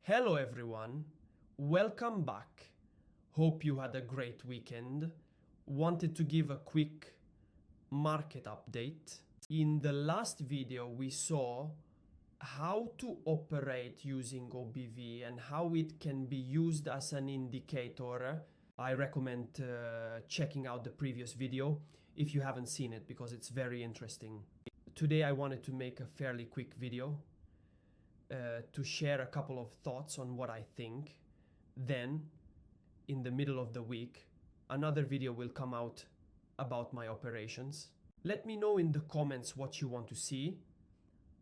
Hello everyone, welcome back. Hope you had a great weekend. Wanted to give a quick market update. In the last video we saw how to operate using OBV and how it can be used as an indicator. I recommend checking out the previous video if you haven't seen it because it's very interesting. Today I wanted to make a fairly quick video to share a couple of thoughts on what I think. Then, in the middle of the week, another video will come out about my operations. Let me know in the comments what you want to see,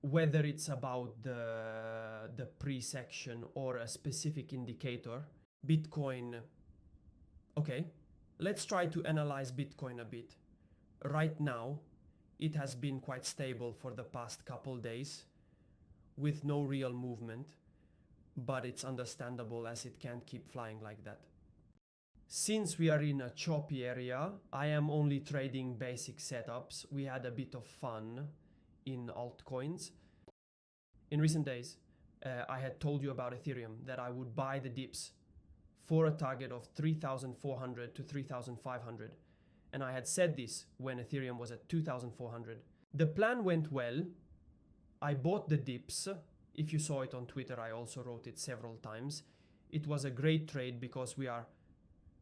whether it's about the pre-section or a specific indicator. Bitcoin. Okay, let's try to analyze Bitcoin a bit. Right now, it has been quite stable for the past couple days, with no real movement, but it's understandable as it can't keep flying like that. Since we are in a choppy area, I am only trading basic setups. We had a bit of fun in altcoins. In recent days, I had told you about Ethereum that I would buy the dips for a target of 3,400 to 3,500. And I had said this when Ethereum was at 2,400. The plan went well. I bought the dips. If you saw it on Twitter, I also wrote it several times. It was a great trade because we are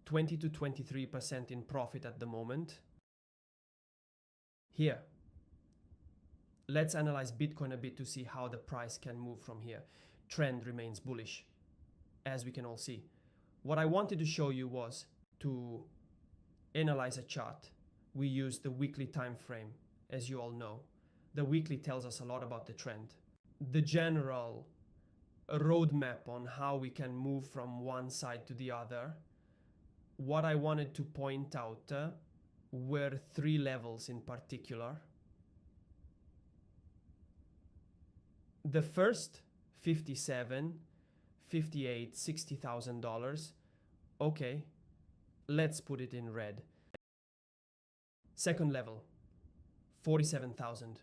20 to 23% in profit at the moment. Here, let's analyze Bitcoin a bit to see how the price can move from here. Trend remains bullish, as we can all see. What I wanted to show you was to analyze a chart. We use the weekly time frame, as you all know. The weekly tells us a lot about the trend. The general roadmap on how we can move from one side to the other. What I wanted to point out were three levels in particular. The first, 57, 58, $60,000. Okay, let's put it in red. Second level, 47,000.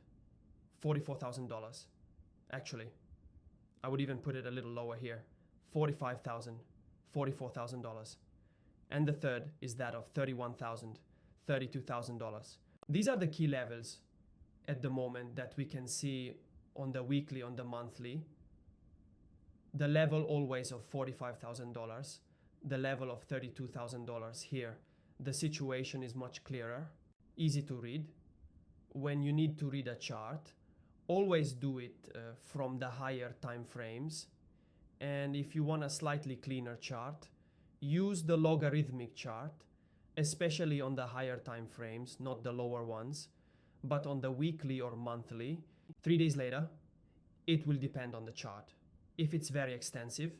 $44,000. Actually, I would even put it a little lower here. $45,000, $44,000. And the third is that of $31,000, $32,000. These are the key levels at the moment that we can see on the weekly, on the monthly. The level always of $45,000, the level of $32,000 here. The situation is much clearer, easy to read. When you need to read a chart, always do it from the higher time frames. And if you want a slightly cleaner chart, use the logarithmic chart, especially on the higher time frames, not the lower ones, but on the weekly or monthly. 3 days later, it will depend on the chart. If it's very extensive,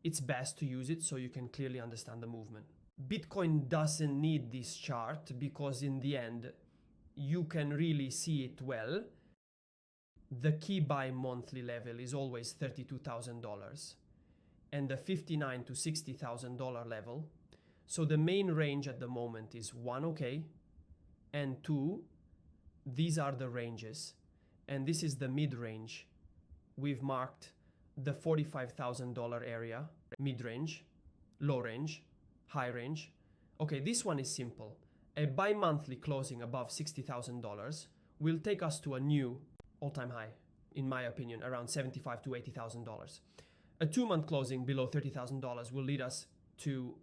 it's best to use it so you can clearly understand the movement. Bitcoin doesn't need this chart because in the end, you can really see it well. The key buy monthly level is always $32,000 and the $59,000 to $60,000 level. So the main range at the moment is 1, okay, and 2, these are the ranges. And this is the mid-range. We've marked the $45,000 area, mid-range, low range, high range. Okay, this one is simple. A bi-monthly closing above $60,000 will take us to a new all-time high, in my opinion, around $75,000 to $80,000. A 2-month closing below $30,000 will lead us to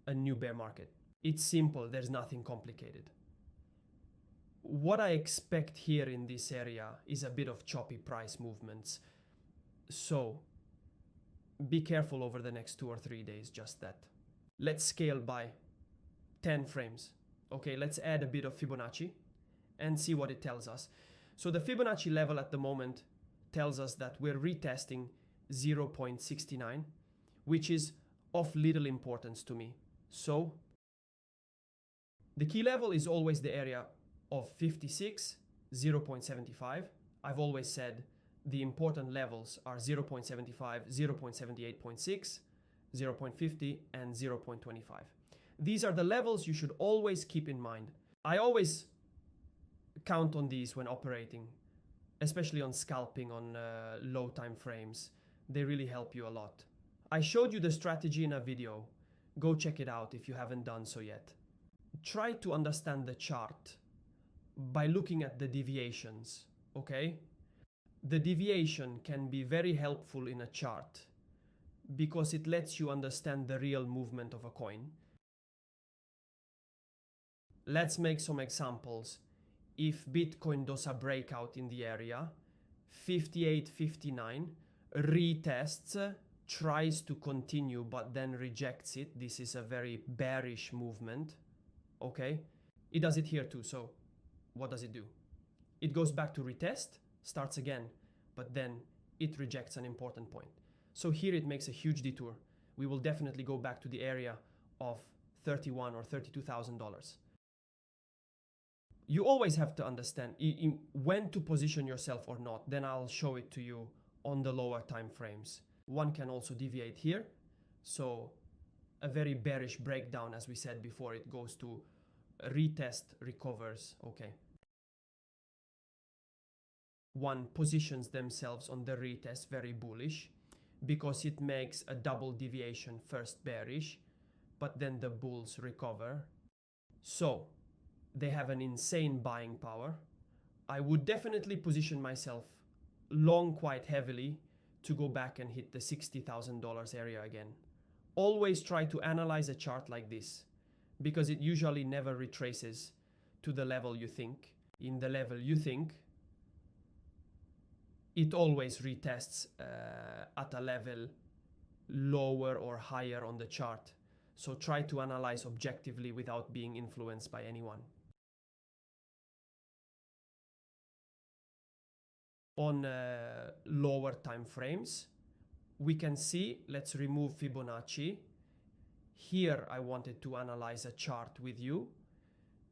a new bear market. It's simple, there's nothing complicated. What I expect here in this area is a bit of choppy price movements. So be careful over the next 2 or 3 days, just that. Let's scale by 10 frames. Okay, let's add a bit of Fibonacci and see what it tells us. So the Fibonacci level at the moment tells us that we're retesting 0.69, which is of little importance to me. So the key level is always the area of 56, 0.75. I've always said the important levels are 0.75, 0.78.6, 0.50, and 0.25. These are the levels you should always keep in mind. I always count on these when operating, especially on scalping on low time frames. They really help you a lot. I showed you the strategy in a video. Go check it out if you haven't done so yet. Try to understand the chart by looking at the deviations, okay? The deviation can be very helpful in a chart because it lets you understand the real movement of a coin. Let's make some examples. If Bitcoin does a breakout in the area, 58.59, retests, tries to continue but then rejects it. This is a very bearish movement, okay? It does it here too, so what does it do? It goes back to retest, starts again, but then it rejects an important point. So here it makes a huge detour. We will definitely go back to the area of $31,000 or $32,000. You always have to understand when to position yourself or not. Then I'll show it to you on the lower time frames. One can also deviate here. So a very bearish breakdown, as we said before, it goes to retest, recovers, okay. One positions themselves on the retest very bullish because it makes a double deviation, first bearish, but then the bulls recover. So they have an insane buying power. I would definitely position myself long quite heavily to go back and hit the $60,000 area again. Always try to analyze a chart like this because it usually never retraces to the level you think. In the level you think, it always retests at a level lower or higher on the chart. So try to analyze objectively without being influenced by anyone. On lower time frames, we can see, let's remove Fibonacci. Here I wanted to analyze a chart with you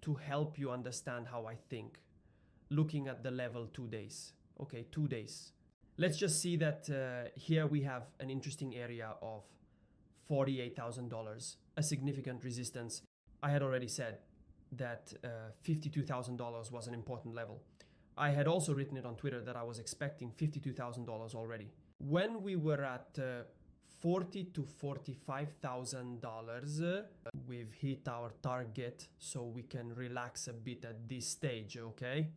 to help you understand how I think, looking at the level 2 days. Okay, 2 days. Let's just see that here we have an interesting area of $48,000, a significant resistance. I had already said that $52,000 was an important level. I had also written it on Twitter that I was expecting $52,000 already. When we were at $40,000 to $45,000, we've hit our target, so we can relax a bit at this stage, okay?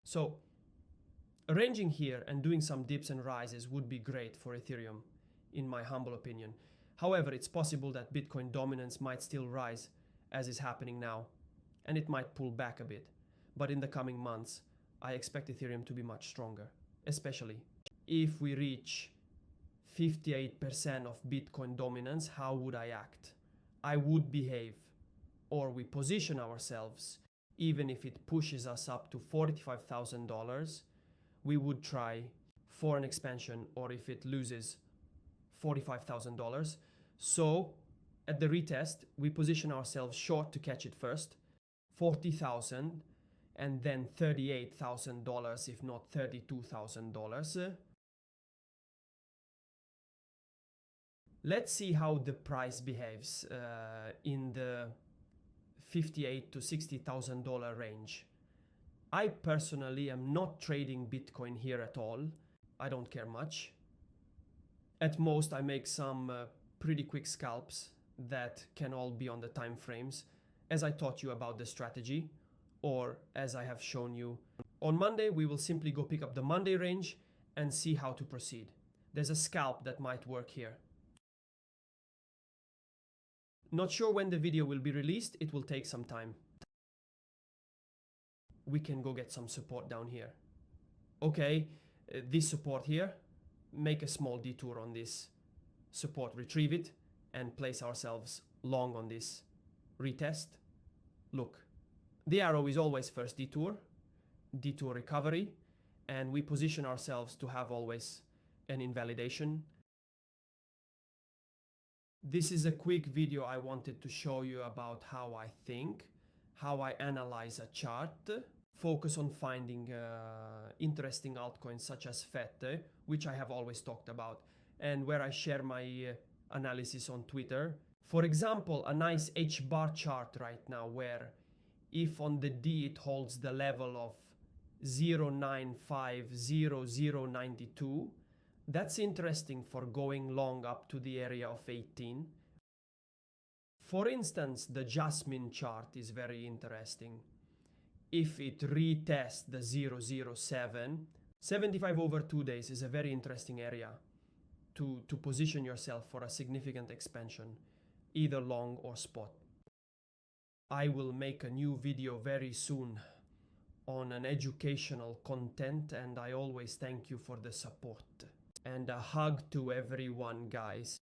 So arranging here and doing some dips and rises would be great for Ethereum, in my humble opinion. However, it's possible that Bitcoin dominance might still rise, as is happening now, and it might pull back a bit. But in the coming months, I expect Ethereum to be much stronger, especially if we reach 58% of Bitcoin dominance. How would I act? I would behave, or we position ourselves, even if it pushes us up to $45,000, we would try for an expansion, or if it loses $45,000. So at the retest, we position ourselves short to catch it first, 40,000, and then $38,000, if not $32,000. Let's see how the price behaves in the $58,000 to $60,000 range. I personally am not trading Bitcoin here at all. I don't care much. At most, I make some pretty quick scalps that can all be on the time frames, as I taught you about the strategy, or as I have shown you. On Monday, we will simply go pick up the Monday range and see how to proceed. There's a scalp that might work here. Not sure when the video will be released. It will take some time. We can go get some support down here. Okay, this support here, make a small detour on this support, retrieve it, and place ourselves long on this retest. Look, the arrow is always first detour, detour recovery, and we position ourselves to have always an invalidation. This is a quick video I wanted to show you about how I think, how I analyze a chart, focus on finding interesting altcoins such as FET, which I have always talked about, and where I share my analysis on Twitter. For example, a nice H-bar chart right now, where if on the D it holds the level of 0.95092, That's interesting for going long up to the area of 18. For instance, the Jasmine chart is very interesting. If it retests the 007, 75 over 2 days is a very interesting area to position yourself for a significant expansion, either long or spot. I will make a new video very soon on an educational content, and I always thank you for the support. And a hug to everyone, guys.